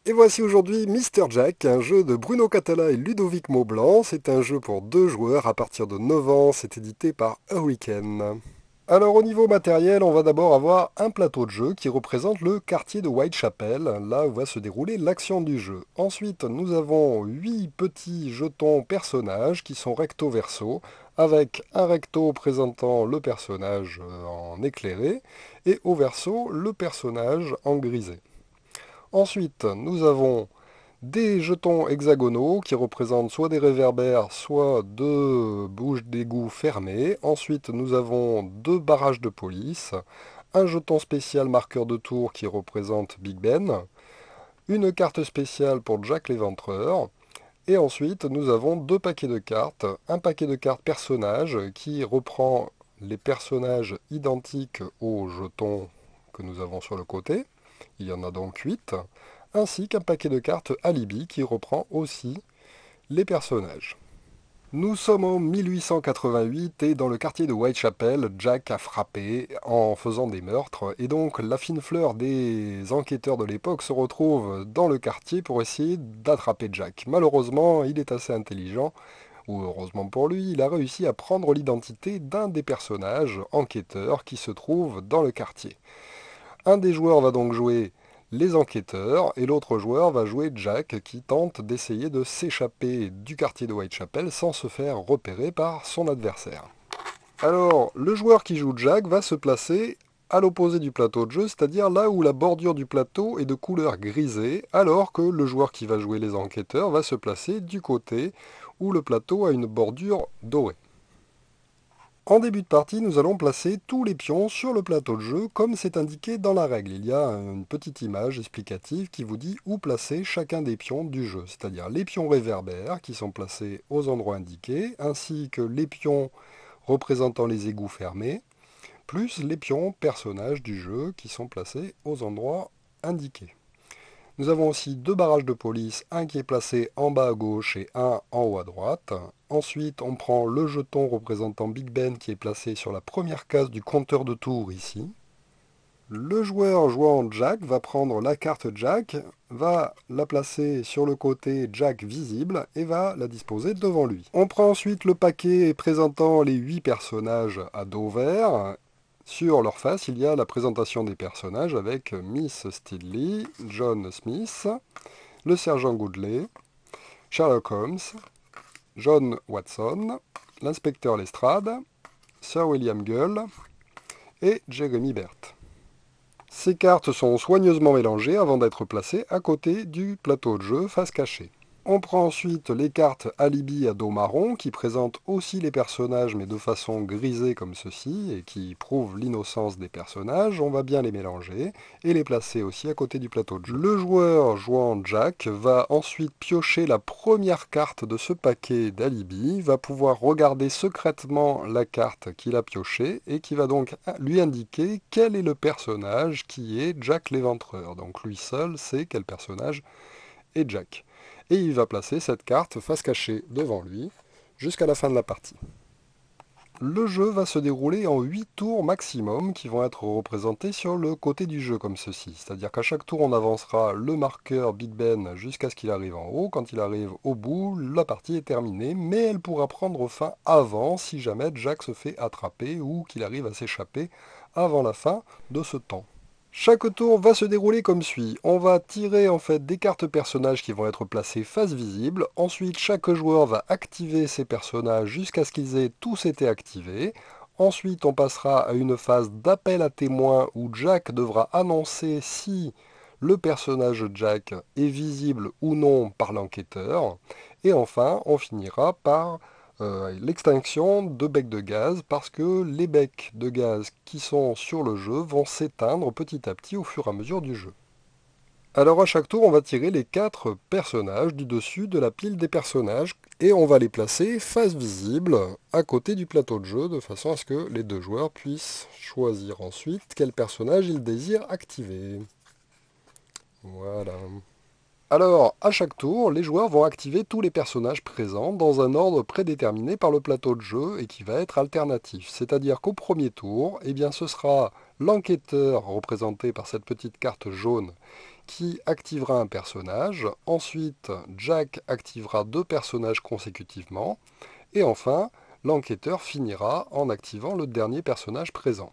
Et voici aujourd'hui Mister Jack, un jeu de Bruno Catala et Ludovic Maublanc. C'est un jeu pour 2 joueurs à partir de 9 ans. C'est édité par Hurricane. Alors au niveau matériel, on va d'abord avoir un plateau de jeu qui représente le quartier de Whitechapel, là où va se dérouler l'action du jeu. Ensuite, nous avons 8 petits jetons personnages qui sont recto verso, avec un recto présentant le personnage en éclairé et au verso le personnage en grisé. Ensuite, nous avons des jetons hexagonaux qui représentent soit des réverbères, soit deux bouches d'égout fermées. Ensuite, nous avons deux barrages de police, un jeton spécial marqueur de tour qui représente Big Ben, une carte spéciale pour Jack l'Éventreur, et ensuite nous avons deux paquets de cartes, un paquet de cartes personnages qui reprend les personnages identiques aux jetons que nous avons sur le côté. Il y en a donc 8, ainsi qu'un paquet de cartes Alibi qui reprend aussi les personnages. Nous sommes en 1888 et dans le quartier de Whitechapel, Jack a frappé en faisant des meurtres et donc la fine fleur des enquêteurs de l'époque se retrouve dans le quartier pour essayer d'attraper Jack. Malheureusement, il est assez intelligent, ou heureusement pour lui, il a réussi à prendre l'identité d'un des personnages enquêteurs qui se trouve dans le quartier. Un des joueurs va donc jouer les enquêteurs et l'autre joueur va jouer Jack qui tente d'essayer de s'échapper du quartier de Whitechapel sans se faire repérer par son adversaire. Alors, le joueur qui joue Jack va se placer à l'opposé du plateau de jeu, c'est-à-dire là où la bordure du plateau est de couleur grisée, alors que le joueur qui va jouer les enquêteurs va se placer du côté où le plateau a une bordure dorée. En début de partie, nous allons placer tous les pions sur le plateau de jeu comme c'est indiqué dans la règle. Il y a une petite image explicative qui vous dit où placer chacun des pions du jeu, c'est-à-dire les pions réverbères qui sont placés aux endroits indiqués, ainsi que les pions représentant les égouts fermés, plus les pions personnages du jeu qui sont placés aux endroits indiqués. Nous avons aussi deux barrages de police, un qui est placé en bas à gauche et un en haut à droite. Ensuite, on prend le jeton représentant Big Ben qui est placé sur la première case du compteur de tours ici. Le joueur jouant Jack va prendre la carte Jack, va la placer sur le côté Jack visible et va la disposer devant lui. On prend ensuite le paquet présentant les 8 personnages à dos vert. Sur leur face, il y a la présentation des personnages avec Miss Steadley, John Smith, le sergent Goodley, Sherlock Holmes, John Watson, l'inspecteur Lestrade, Sir William Gull et Jeremy Bert. Ces cartes sont soigneusement mélangées avant d'être placées à côté du plateau de jeu face cachée. On prend ensuite les cartes Alibi à dos marron qui présentent aussi les personnages mais de façon grisée comme ceci et qui prouvent l'innocence des personnages. On va bien les mélanger et les placer aussi à côté du plateau de jeu. Le joueur jouant Jack va ensuite piocher la première carte de ce paquet d'Alibi, va pouvoir regarder secrètement la carte qu'il a piochée et qui va donc lui indiquer quel est le personnage qui est Jack l'Éventreur. Donc lui seul sait quel personnage est Jack. Et il va placer cette carte face cachée devant lui jusqu'à la fin de la partie. Le jeu va se dérouler en 8 tours maximum qui vont être représentés sur le côté du jeu comme ceci. C'est-à-dire qu'à chaque tour on avancera le marqueur Big Ben jusqu'à ce qu'il arrive en haut. Quand il arrive au bout, la partie est terminée, mais elle pourra prendre fin avant si jamais Jack se fait attraper ou qu'il arrive à s'échapper avant la fin de ce temps. Chaque tour va se dérouler comme suit. On va tirer en fait des cartes personnages qui vont être placées face visible. Ensuite, chaque joueur va activer ses personnages jusqu'à ce qu'ils aient tous été activés. Ensuite, on passera à une phase d'appel à témoins où Jack devra annoncer si le personnage Jack est visible ou non par l'enquêteur. Et enfin, on finira par l'extinction de becs de gaz parce que les becs de gaz qui sont sur le jeu vont s'éteindre petit à petit au fur et à mesure du jeu. Alors à chaque tour, on va tirer les 4 personnages du dessus de la pile des personnages et on va les placer face visible à côté du plateau de jeu de façon à ce que les deux joueurs puissent choisir ensuite quel personnage ils désirent activer. Voilà. Alors, à chaque tour, les joueurs vont activer tous les personnages présents dans un ordre prédéterminé par le plateau de jeu et qui va être alternatif. C'est-à-dire qu'au premier tour, eh bien, ce sera l'enquêteur représenté par cette petite carte jaune qui activera un personnage. Ensuite, Jack activera deux personnages consécutivement. Et enfin, l'enquêteur finira en activant le dernier personnage présent.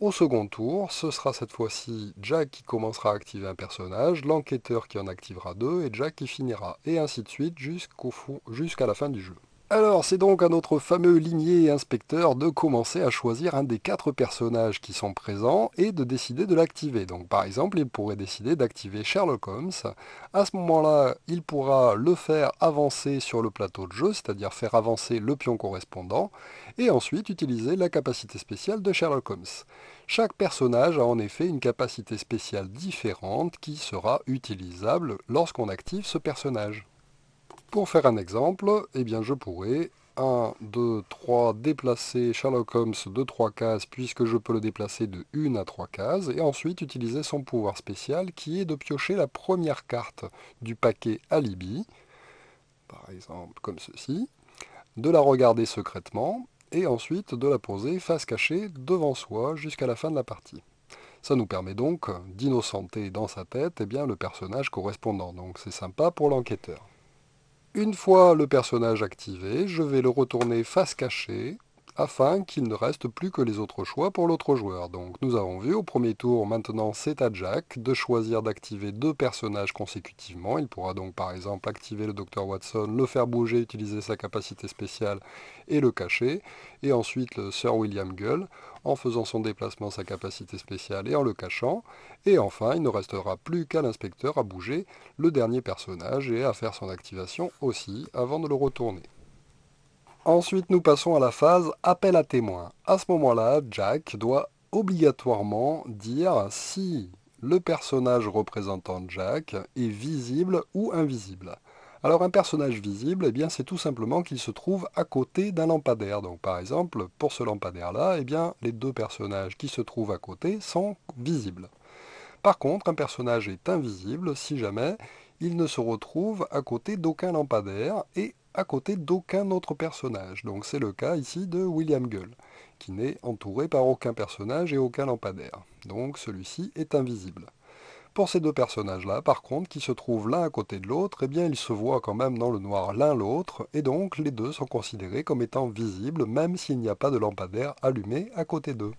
Au second tour, ce sera cette fois-ci Jack qui commencera à activer un personnage, l'enquêteur qui en activera deux et Jack qui finira, et ainsi de suite jusqu'à la fin du jeu. Alors, c'est donc à notre fameux limier et inspecteur de commencer à choisir un des quatre personnages qui sont présents et de décider de l'activer. Donc, par exemple, il pourrait décider d'activer Sherlock Holmes. À ce moment-là, il pourra le faire avancer sur le plateau de jeu, c'est-à-dire faire avancer le pion correspondant, et ensuite utiliser la capacité spéciale de Sherlock Holmes. Chaque personnage a en effet une capacité spéciale différente qui sera utilisable lorsqu'on active ce personnage. Pour faire un exemple, eh bien je pourrais 1, 2, 3 déplacer Sherlock Holmes de 3 cases puisque je peux le déplacer de 1 à 3 cases et ensuite utiliser son pouvoir spécial qui est de piocher la première carte du paquet Alibi, par exemple comme ceci, de la regarder secrètement et ensuite de la poser face cachée devant soi jusqu'à la fin de la partie. Ça nous permet donc d'innocenter dans sa tête le personnage correspondant, donc c'est sympa pour l'enquêteur. Une fois le personnage activé, je vais le retourner face cachée afin qu'il ne reste plus que les autres choix pour l'autre joueur. Donc nous avons vu au premier tour, maintenant c'est à Jack de choisir d'activer deux personnages consécutivement. Il pourra donc par exemple activer le Dr Watson, le faire bouger, utiliser sa capacité spéciale et le cacher. Et ensuite le Sir William Gull en faisant son déplacement, sa capacité spéciale et en le cachant. Et enfin, il ne restera plus qu'à l'inspecteur à bouger le dernier personnage et à faire son activation aussi avant de le retourner. Ensuite, nous passons à la phase appel à témoins. À ce moment-là, Jack doit obligatoirement dire si le personnage représentant Jack est visible ou invisible. Alors un personnage visible, eh bien c'est tout simplement qu'il se trouve à côté d'un lampadaire. Donc par exemple, pour ce lampadaire-là, eh bien les deux personnages qui se trouvent à côté sont visibles. Par contre, un personnage est invisible si jamais il ne se retrouve à côté d'aucun lampadaire et à côté d'aucun autre personnage. Donc c'est le cas ici de William Gull, qui n'est entouré par aucun personnage et aucun lampadaire. Donc celui-ci est invisible. Pour ces deux personnages-là, par contre, qui se trouvent l'un à côté de l'autre, eh bien ils se voient quand même dans le noir l'un l'autre, et donc les deux sont considérés comme étant visibles, même s'il n'y a pas de lampadaire allumé à côté d'eux.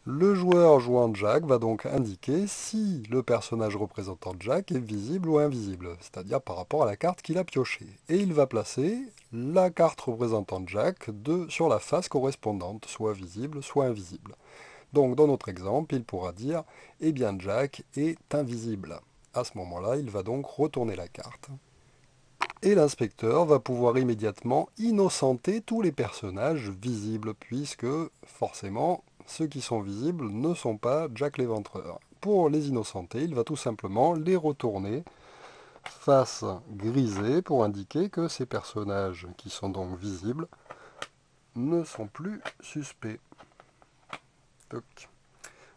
Le joueur jouant Jack va donc indiquer si le personnage représentant Jack est visible ou invisible, c'est-à-dire par rapport à la carte qu'il a piochée. Et il va placer la carte représentant Jack sur la face correspondante, soit visible, soit invisible. Donc dans notre exemple, il pourra dire eh bien Jack est invisible. À ce moment-là, il va donc retourner la carte. Et l'inspecteur va pouvoir immédiatement innocenter tous les personnages visibles, puisque forcément, ceux qui sont visibles ne sont pas Jack l'Éventreur. Pour les innocenter, il va tout simplement les retourner face grisée pour indiquer que ces personnages qui sont donc visibles ne sont plus suspects. Toc.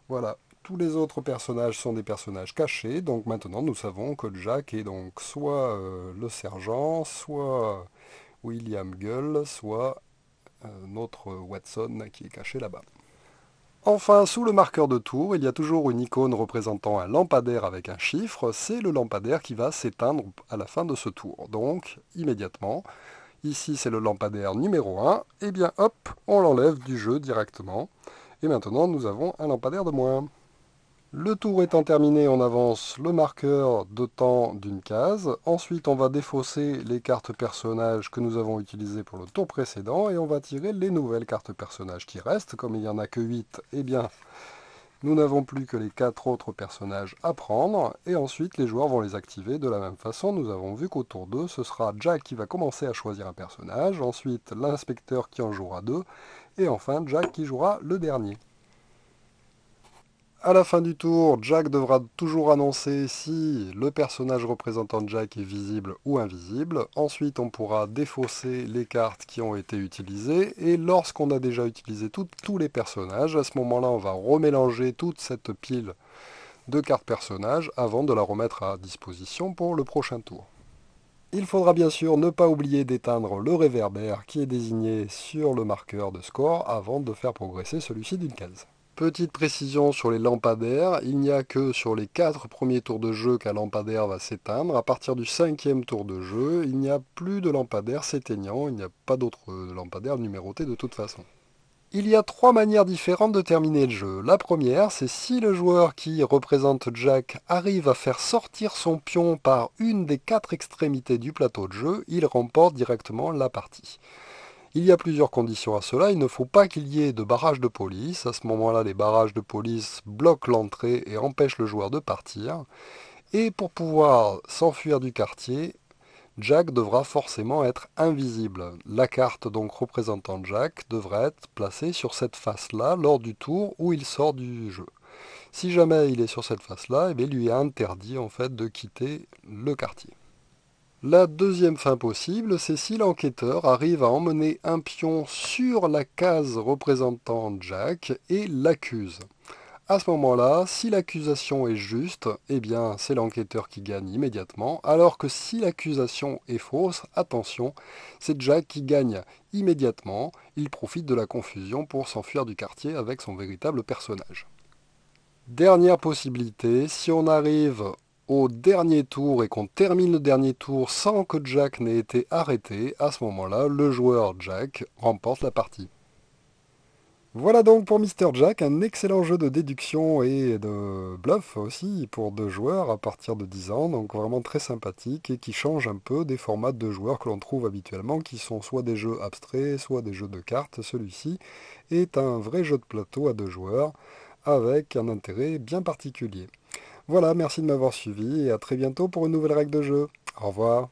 Voilà. Tous les autres personnages sont des personnages cachés, donc maintenant nous savons que Jack est donc soit le sergent, soit William Gull, soit notre Watson qui est caché là-bas. Enfin, sous le marqueur de tour, il y a toujours une icône représentant un lampadaire avec un chiffre. C'est le lampadaire qui va s'éteindre à la fin de ce tour. Donc, immédiatement, ici c'est le lampadaire numéro 1. Et bien hop, on l'enlève du jeu directement. Et maintenant, nous avons un lampadaire de moins. Le tour étant terminé, on avance le marqueur de temps d'une case. Ensuite, on va défausser les cartes personnages que nous avons utilisées pour le tour précédent et on va tirer les nouvelles cartes personnages qui restent. Comme il n'y en a que 8, eh bien, nous n'avons plus que les 4 autres personnages à prendre. Et ensuite, les joueurs vont les activer de la même façon. Nous avons vu qu'au tour 2, ce sera Jack qui va commencer à choisir un personnage. Ensuite, l'inspecteur qui en jouera 2. Et enfin, Jack qui jouera le dernier. À la fin du tour, Jack devra toujours annoncer si le personnage représentant Jack est visible ou invisible. Ensuite, on pourra défausser les cartes qui ont été utilisées. Et lorsqu'on a déjà utilisé tous les personnages, à ce moment-là, on va remélanger toute cette pile de carte personnage avant de la remettre à disposition pour le prochain tour. Il faudra bien sûr ne pas oublier d'éteindre le réverbère qui est désigné sur le marqueur de score avant de faire progresser celui-ci d'une case. Petite précision sur les lampadaires, il n'y a que sur les 4 premiers tours de jeu qu'un lampadaire va s'éteindre. À partir du 5e tour de jeu, il n'y a plus de lampadaire s'éteignant, il n'y a pas d'autres lampadaires numérotés de toute façon. Il y a 3 manières différentes de terminer le jeu. La première, c'est si le joueur qui représente Jack arrive à faire sortir son pion par une des 4 extrémités du plateau de jeu, il remporte directement la partie. Il y a plusieurs conditions à cela. Il ne faut pas qu'il y ait de barrage de police. À ce moment-là, les barrages de police bloquent l'entrée et empêchent le joueur de partir. Et pour pouvoir s'enfuir du quartier, Jack devra forcément être invisible. La carte donc représentant Jack devra être placée sur cette face-là lors du tour où il sort du jeu. Si jamais il est sur cette face-là, il lui est interdit en fait de quitter le quartier. La deuxième fin possible, c'est si l'enquêteur arrive à emmener un pion sur la case représentant Jack et l'accuse. À ce moment-là, si l'accusation est juste, eh bien c'est l'enquêteur qui gagne immédiatement, alors que si l'accusation est fausse, attention, c'est Jack qui gagne immédiatement, il profite de la confusion pour s'enfuir du quartier avec son véritable personnage. Dernière possibilité, si on arrive au dernier tour et qu'on termine le dernier tour sans que Jack n'ait été arrêté, à ce moment-là, le joueur Jack remporte la partie. Voilà donc pour Mr. Jack, un excellent jeu de déduction et de bluff aussi pour 2 joueurs à partir de 10 ans, donc vraiment très sympathique et qui change un peu des formats de 2 joueurs que l'on trouve habituellement, qui sont soit des jeux abstraits, soit des jeux de cartes. Celui-ci est un vrai jeu de plateau à 2 joueurs avec un intérêt bien particulier. Voilà, merci de m'avoir suivi et à très bientôt pour une nouvelle règle de jeu. Au revoir.